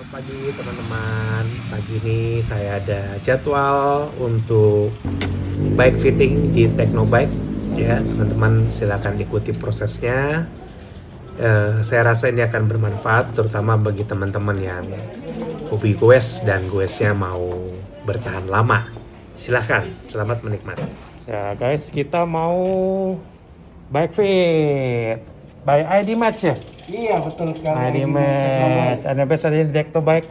Selamat pagi teman-teman. Pagi ini saya ada jadwal untuk bike fitting di Teknobike. Ya, teman-teman silakan ikuti prosesnya. Saya rasa ini akan bermanfaat terutama bagi teman-teman yang hobi goes dan goesnya mau bertahan lama. Silahkan, selamat menikmati. Ya guys, kita mau bike fit by ID Match ya? Iya betul sekali. ID Match. Ada biasanya di Teknobike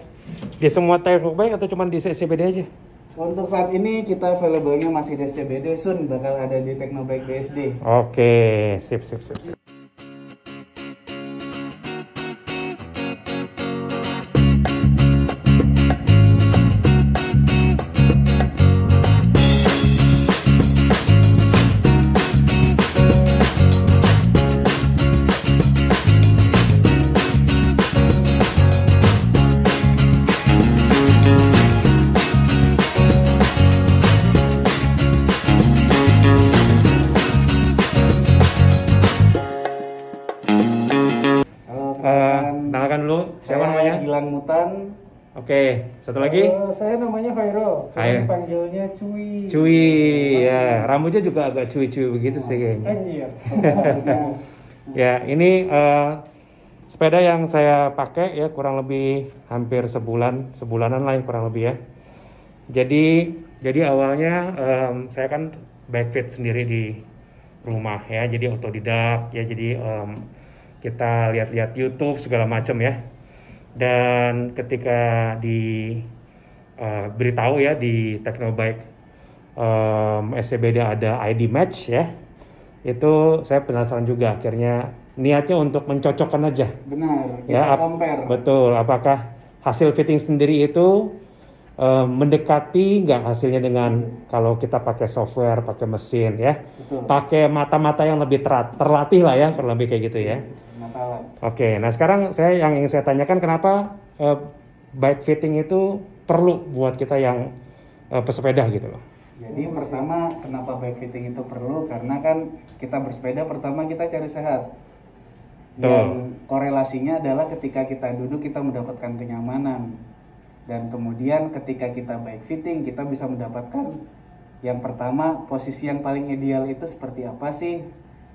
di semua Teknobike atau cuma di CCBD aja? Untuk saat ini kita available-nya masih di SCBD, soon bakal ada di Teknobike BSD. Oke, sip. Kenalkan dulu, siapa namanya? Gilang Mutan. Oke, satu lagi? Saya namanya Khairo. Hai. Panggilnya Cuy. Cuy, ya rambutnya juga agak cuy-cuy begitu sih kayaknya. Iya. Ya, ini sepeda yang saya pakai ya kurang lebih hampir sebulanan lah ya, kurang lebih ya. Jadi awalnya saya kan bike fit sendiri di rumah ya, jadi otodidak ya, jadi kita lihat-lihat YouTube segala macam ya. Dan ketika beritahu ya di Teknobike SCBD ada ID Match ya, itu saya penasaran juga, akhirnya niatnya untuk mencocokkan aja. Benar. Ya, compare. betul. Apakah hasil fitting sendiri itu mendekati nggak hasilnya dengan kalau kita pakai software, pakai mesin ya, Betul. pakai mata-mata yang lebih terlatih lah ya, kurang lebih kayak gitu ya. Oke, nah sekarang yang ingin saya tanyakan, kenapa bike fitting itu perlu buat kita yang pesepeda gitu loh? Jadi pertama kenapa bike fitting itu perlu, karena kan kita bersepeda pertama kita cari sehat. Dan korelasinya adalah ketika kita duduk kita mendapatkan kenyamanan. Dan kemudian ketika kita bike fitting kita bisa mendapatkan yang pertama, posisi yang paling ideal itu seperti apa sih?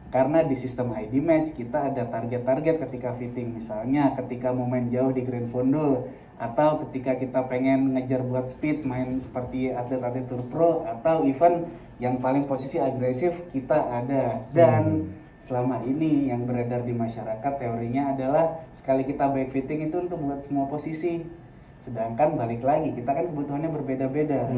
Karena di sistem ID Match kita ada target-target ketika fitting. Misalnya ketika mau main jauh di Grand Fondo, atau ketika kita pengen ngejar buat speed, main seperti atlet-atlet Tour Pro, atau event yang paling posisi agresif kita ada. Dan selama ini yang beredar di masyarakat teorinya adalah sekali kita bike fitting itu untuk buat semua posisi. Sedangkan balik lagi, kita kan kebutuhannya berbeda-beda.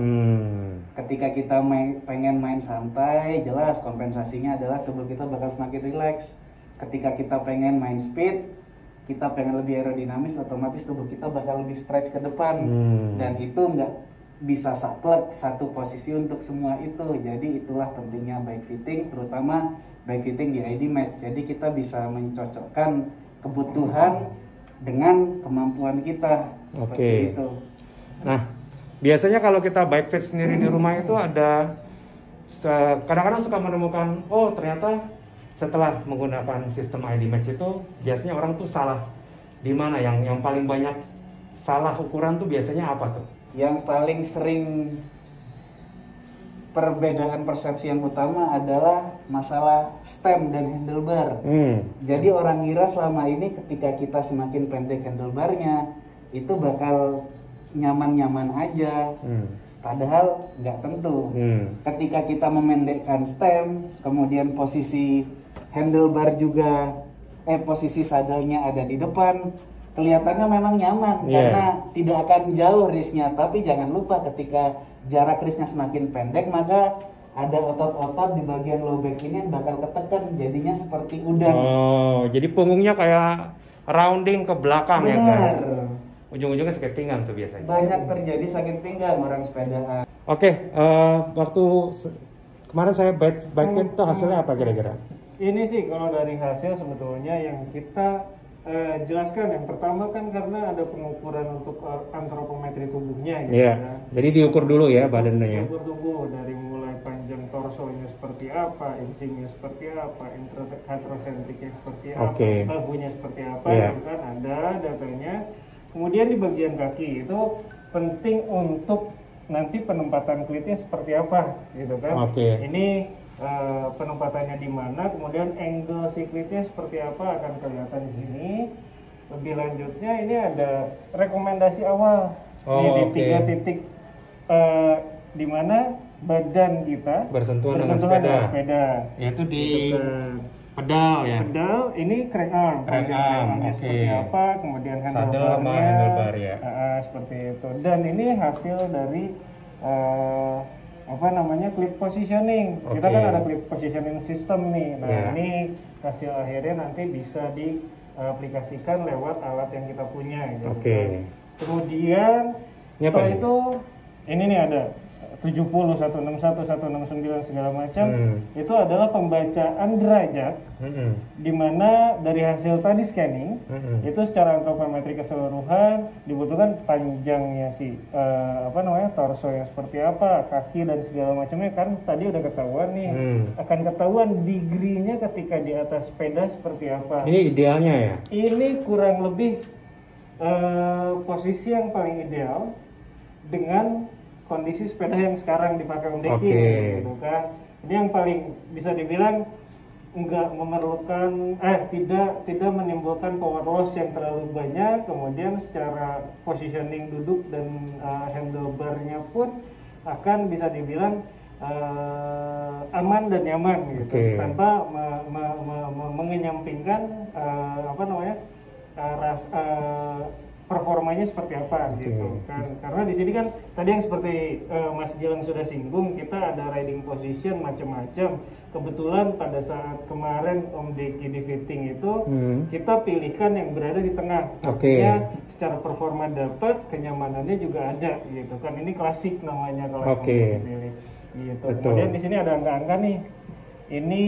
Ketika kita pengen main santai, jelas kompensasinya adalah tubuh kita bakal semakin rileks. Ketika kita pengen main speed, kita pengen lebih aerodinamis, otomatis tubuh kita bakal lebih stretch ke depan. Dan itu nggak bisa saklek satu posisi untuk semua itu. Jadi itulah pentingnya bike fitting, terutama bike fitting di ID Match. Jadi kita bisa mencocokkan kebutuhan dengan kemampuan kita. Oke. Itu. Nah, biasanya kalau kita bike fit sendiri di rumah itu ada kadang-kadang suka menemukan, oh ternyata setelah menggunakan sistem ID Match itu biasanya orang tuh salah di mana, yang paling banyak salah ukuran tuh biasanya apa tuh? Yang paling sering perbedaan persepsi yang utama adalah masalah stem dan handlebar. Jadi orang ngira selama ini ketika kita semakin pendek handlebarnya itu bakal nyaman-nyaman aja. Padahal nggak tentu. Ketika kita memendekkan stem, kemudian posisi handlebar juga, posisi sadelnya ada di depan, kelihatannya memang nyaman karena tidak akan jauh wristnya. Tapi jangan lupa ketika jarak wristnya semakin pendek, maka ada otot-otot di bagian low back ini yang bakal ketekan, jadinya seperti udang. Oh, jadi punggungnya kayak rounding ke belakang. Benar. Ya guys. Ujung-ujungnya sakit pinggang tuh biasanya. Banyak terjadi sakit pinggang orang sepedaan. Oke, waktu kemarin saya bike fit itu hasilnya apa kira-kira? Ini sih kalau dari hasil sebetulnya yang kita jelaskan, yang pertama kan karena ada pengukuran untuk antropometri tubuhnya gitu ya. Jadi diukur dulu ya badannya. Diukur tubuh dari mulai panjang torsonya seperti apa, insingnya seperti apa, heterosentriknya seperti apa, bahunya seperti apa, gitu kan ada datanya. Kemudian di bagian kaki itu penting untuk nanti penempatan klitnya seperti apa gitu kan. Ini penempatannya di mana, kemudian angle si klitnya seperti apa akan kelihatan di sini. Lebih lanjutnya ini ada rekomendasi awal di 3 titik di mana badan kita bersentuhan dengan sepeda. Yaitu di pedal ya. Pedal ini crank arm. Seperti apa, kemudian handlebar ya. Seperti itu. Dan ini hasil dari clip positioning. Kita kan ada clip positioning system nih. Nah, ini hasil akhirnya nanti bisa diaplikasikan lewat alat yang kita punya gitu. Kemudian setelah itu ini nih ada 70, 161, 169 segala macam. Itu adalah pembacaan derajat di mana dari hasil tadi scanning itu secara antropometri keseluruhan dibutuhkan panjangnya si torso yang seperti apa, kaki dan segala macamnya kan tadi udah ketahuan nih. Akan ketahuan degree-nya ketika di atas sepeda seperti apa. Ini idealnya ya. Ini kurang lebih posisi yang paling ideal dengan kondisi sepeda yang sekarang dipakai Ondeki gitu kan. Ini yang paling bisa dibilang nggak memerlukan tidak menimbulkan power loss yang terlalu banyak, kemudian secara positioning duduk dan handlebarnya pun akan bisa dibilang aman dan nyaman gitu, tanpa mengenyampingkan performanya seperti apa gitu kan. Karena di sini kan tadi yang seperti Mas Gilang sudah singgung, kita ada riding position macam-macam. Kebetulan pada saat kemarin Om Deki di fitting itu kita pilihkan yang berada di tengah. Artinya secara performa dapat, kenyamanannya juga ada gitu kan. Ini klasik namanya kalau Om Deki pilih gitu. Kemudian di sini ada angka-angka nih. Ini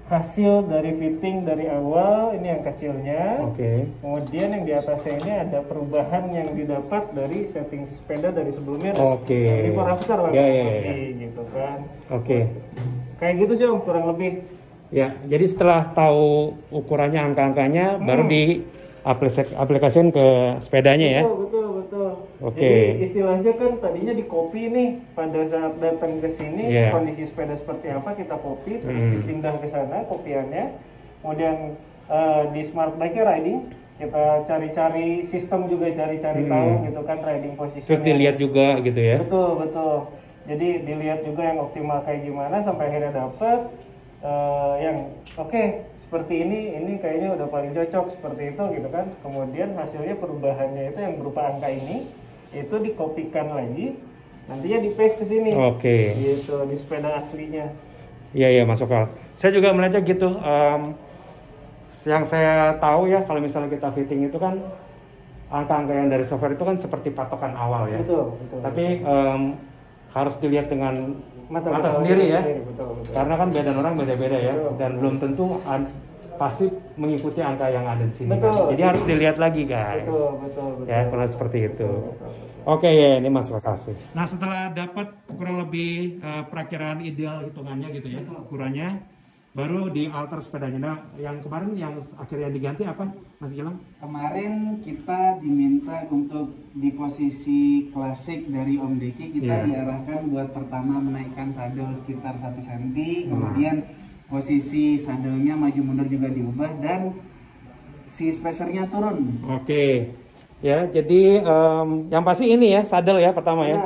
hasil dari fitting dari awal, ini yang kecilnya. Kemudian yang di atasnya ini ada perubahan yang didapat dari setting sepeda dari sebelumnya. Before after lah, gitu kan. Kayak gitu sih Om, kurang lebih. Ya, jadi setelah tahu ukurannya, angka-angkanya, baru diaplikasikan ke sepedanya ya. Betul. Jadi istilahnya kan tadinya di copy nih, pada saat datang ke sini kondisi sepeda seperti apa kita copy, terus dipindah ke sana kopiannya. Kemudian di smart bike riding kita cari-cari sistem juga, cari-cari tahu gitu kan riding position. Terus dilihat juga gitu ya. Betul. Jadi dilihat juga yang optimal kayak gimana sampai akhirnya dapat yang seperti ini kayaknya udah paling cocok seperti itu gitu kan. Kemudian hasilnya perubahannya itu yang berupa angka ini itu dikopikan lagi, nantinya di paste ke sini. Gitu di sepeda aslinya. Iya masuk akal. Saya juga melihatnya gitu. Yang saya tahu ya, kalau misalnya kita fitting itu kan angka-angka yang dari software itu kan seperti patokan awal ya. Betul. Tapi harus dilihat dengan mata sendiri ya. Betul. Karena kan beda orang beda-beda ya. Dan belum tentu pasti mengikuti angka yang ada di sini. Kan? Jadi harus dilihat lagi guys. Betul. Ya kalau seperti itu. Oke ya, ini masuk akal sih. Nah setelah dapat kurang lebih perakiraan ideal hitungannya gitu ya, ukurannya, baru di alter sepedanya. Nah yang kemarin yang akhirnya diganti apa Mas Gilang? Kemarin kita diminta untuk di posisi klasik dari Om Deki, kita diarahkan buat pertama menaikkan sadel sekitar 1 cm, kemudian posisi sadelnya maju mundur juga diubah dan si spacernya turun. Ya, jadi yang pasti ini ya, sadel ya pertama ya.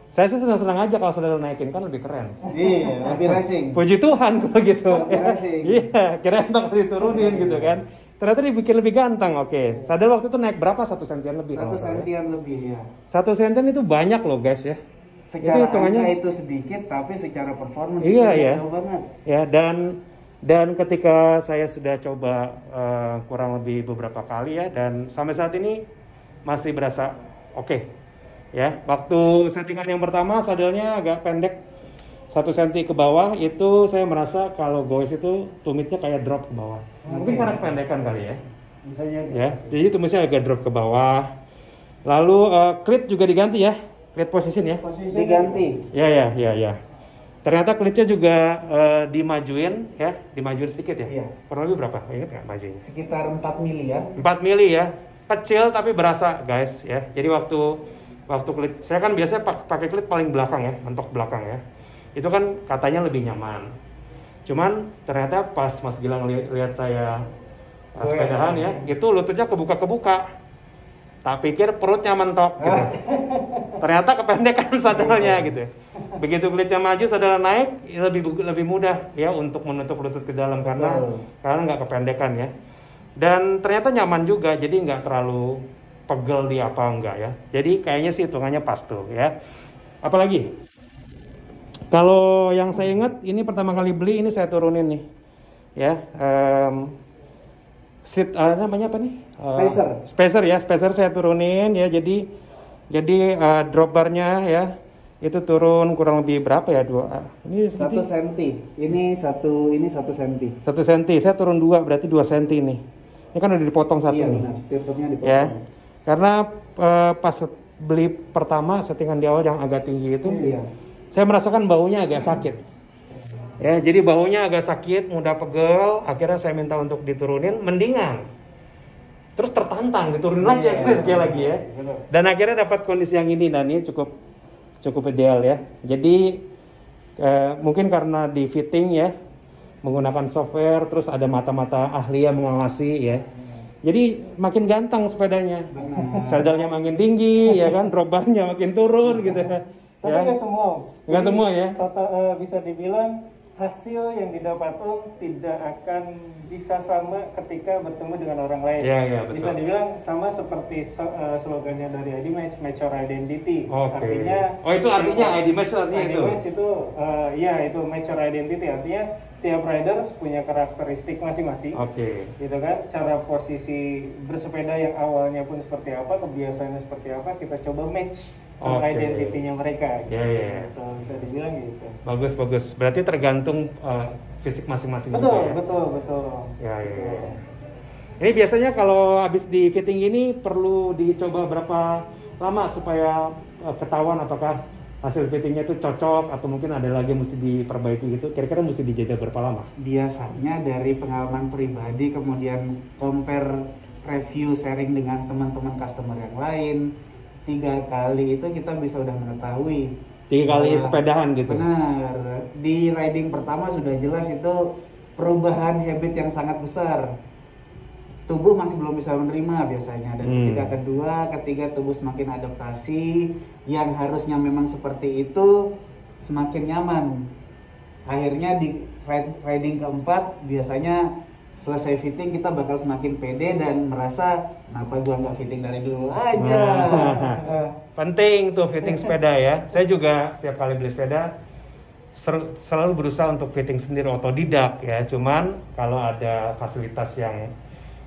Saya sih senang-senang aja kalau sadel naikin, kan lebih keren. Iya, lebih racing. Puji Tuhan kalau gitu. Racing. Iya, kirain untuk diturunin gitu kan. Ternyata dibikin lebih ganteng. Sadel waktu itu naik berapa? 1 sentian lebih. 1 sentian lebih ya. 1 sentian itu banyak loh guys ya. Secara angka itu sedikit, tapi secara performance itu jauh banget. Ya, dan ketika saya sudah coba kurang lebih beberapa kali ya, dan sampai saat ini masih berasa ya. Waktu settingan yang pertama sadelnya agak pendek 1 cm ke bawah, itu saya merasa kalau goes itu tumitnya kayak drop ke bawah. Mungkin karena kependekan kali ya. Bisa jadi. Ya, jadi tumitnya agak drop ke bawah. Lalu clit juga diganti ya. Clit position ya? Diganti. Ya. Ternyata klitnya juga dimajuin sedikit ya? Iya. Kurang lebih berapa? Ingat nggak majuinnya? Sekitar 4 mili ya. 4 mili ya. kecil tapi berasa guys ya. Jadi waktu klit, saya kan biasanya pakai klit paling belakang ya, mentok belakang ya. Itu kan katanya lebih nyaman. Cuman ternyata pas Mas Gilang lihat saya sepedahan ya, itu lututnya kebuka. Tak pikir perutnya mentok gitu. Ternyata kependekan sadelnya gitu. Begitu klitnya maju, sadel naik, lebih mudah ya untuk menutup lutut ke dalam karena nggak kependekan ya. Dan ternyata nyaman juga, jadi nggak terlalu pegel di apa enggak ya. Jadi kayaknya sih hitungannya pas tuh ya. Apalagi kalau yang saya ingat ini pertama kali beli ini saya turunin nih ya. Seat namanya apa nih? Spacer saya turunin ya. Jadi drop barnya ya itu turun kurang lebih berapa ya? Ini 1 cm. Ini 1 cm. 1 cm. Saya turun 2 berarti 2 cm nih. Ini kan udah dipotong satu nih. Benar, stirrupnya dipotong. Ya. Karena pas beli pertama settingan di awal yang agak tinggi itu, saya merasakan baunya agak sakit. Ya, jadi baunya agak sakit, mudah pegel. Akhirnya saya minta untuk diturunin, mendingan. Terus tertantang diturunin lagi sekali lagi ya. Dan akhirnya dapat kondisi yang ini, dan ini cukup ideal ya. Jadi mungkin karena di fitting ya, menggunakan software, terus ada mata-mata ahli yang mengawasi ya. Jadi makin ganteng sepedanya. Sadelnya makin tinggi ya kan, drop barnya makin turun gitu. Tapi nggak semua. Nggak semua ya. Bisa dibilang hasil yang didapat tidak akan bisa sama ketika bertemu dengan orang lain. Iya, betul. Bisa dibilang sama seperti slogannya dari ID Match, Match Your Identity. Artinya, itu artinya ID Match artinya ID itu. Match itu, itu Match Your Identity. Artinya setiap rider punya karakteristik masing-masing. Gitu kan, cara posisi bersepeda yang awalnya pun seperti apa, kebiasaannya seperti apa, kita coba match sama identitinya mereka. Gitu. Bisa dibilang gitu. Bagus. Berarti tergantung fisik masing-masing. Betul. Ya. Ini biasanya kalau habis di fitting ini perlu dicoba berapa lama supaya ketahuan apakah hasil fittingnya itu cocok atau mungkin ada lagi yang mesti diperbaiki gitu. Kira-kira mesti dijajah berapa lama? Biasanya dari pengalaman pribadi, kemudian compare review sharing dengan teman-teman customer yang lain, 3 kali itu kita bisa udah mengetahui. 3 kali sepedahan gitu? Benar. Di riding pertama sudah jelas itu perubahan habit yang sangat besar. Tubuh masih belum bisa menerima biasanya. Dan ketika kedua, ketiga tubuh semakin adaptasi. Yang harusnya memang seperti itu semakin nyaman. Akhirnya di riding keempat biasanya selesai fitting kita bakal semakin pede dan merasa kenapa gua nggak fitting dari dulu aja. Penting tuh fitting sepeda ya. Saya juga setiap kali beli sepeda selalu berusaha untuk fitting sendiri, otodidak ya. Cuman kalau ada fasilitas yang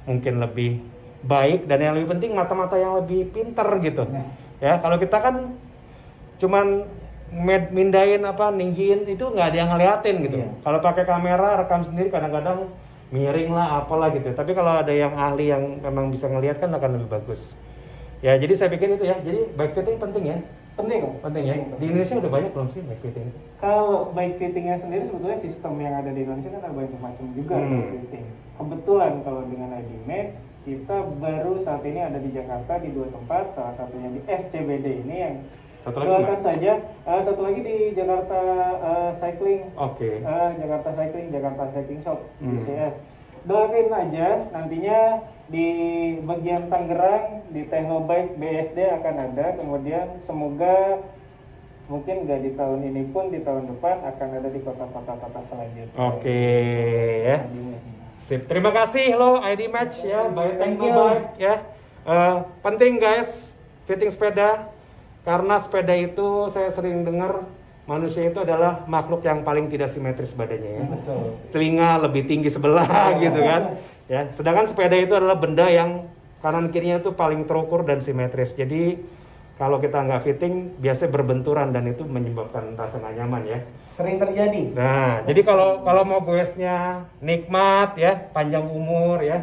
mungkin lebih baik dan yang lebih penting mata-mata yang lebih pinter gitu. Ya, kalau kita kan cuman mindahin ninggiin itu nggak ada yang ngeliatin gitu. Kalau pakai kamera rekam sendiri kadang-kadang miring lah apalah gitu. Tapi kalau ada yang ahli yang memang bisa ngelihat kan akan lebih bagus. Ya, jadi saya pikir itu ya. Jadi bike fitting penting ya. Penting ya. Di Indonesia udah banyak belum sih bike fitting? Kalau bike fittingnya sendiri sebetulnya sistem yang ada di Indonesia kan ada banyak macam juga bike fitting. Kebetulan kalau dengan ID Max kita baru saat ini ada di Jakarta di 2 tempat, salah satunya di SCBD ini yang doakan saja. Satu lagi di Jakarta Cycling. Jakarta Cycling Shop DCS. Doain aja nantinya di bagian Tangerang di Technobike BSD akan ada. Kemudian semoga mungkin nggak di tahun ini pun di tahun depan akan ada di kota-kota selanjutnya. Ya. Sip. Terima kasih lo ID Match ya, by Technobike ya. Penting guys fitting sepeda. Karena sepeda itu saya sering dengar manusia itu adalah makhluk yang paling tidak simetris badannya ya. Telinga lebih tinggi sebelah gitu kan. Ya, sedangkan sepeda itu adalah benda yang kanan kirinya itu paling terukur dan simetris. Jadi kalau kita nggak fitting biasanya berbenturan dan itu menyebabkan rasa nggak nyaman ya. Sering terjadi. Nah, jadi kalau mau goesnya nikmat ya, panjang umur ya.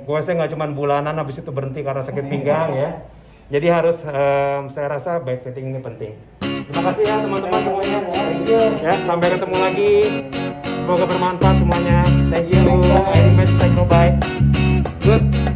Goesnya nggak cuma bulanan habis itu berhenti karena sakit pinggang ya. Jadi harus saya rasa bike fitting ini penting. Terima kasih ya teman-teman semuanya. Ya, sampai ketemu lagi. Semoga bermanfaat semuanya. Thank you. ID Match Technobike. Good.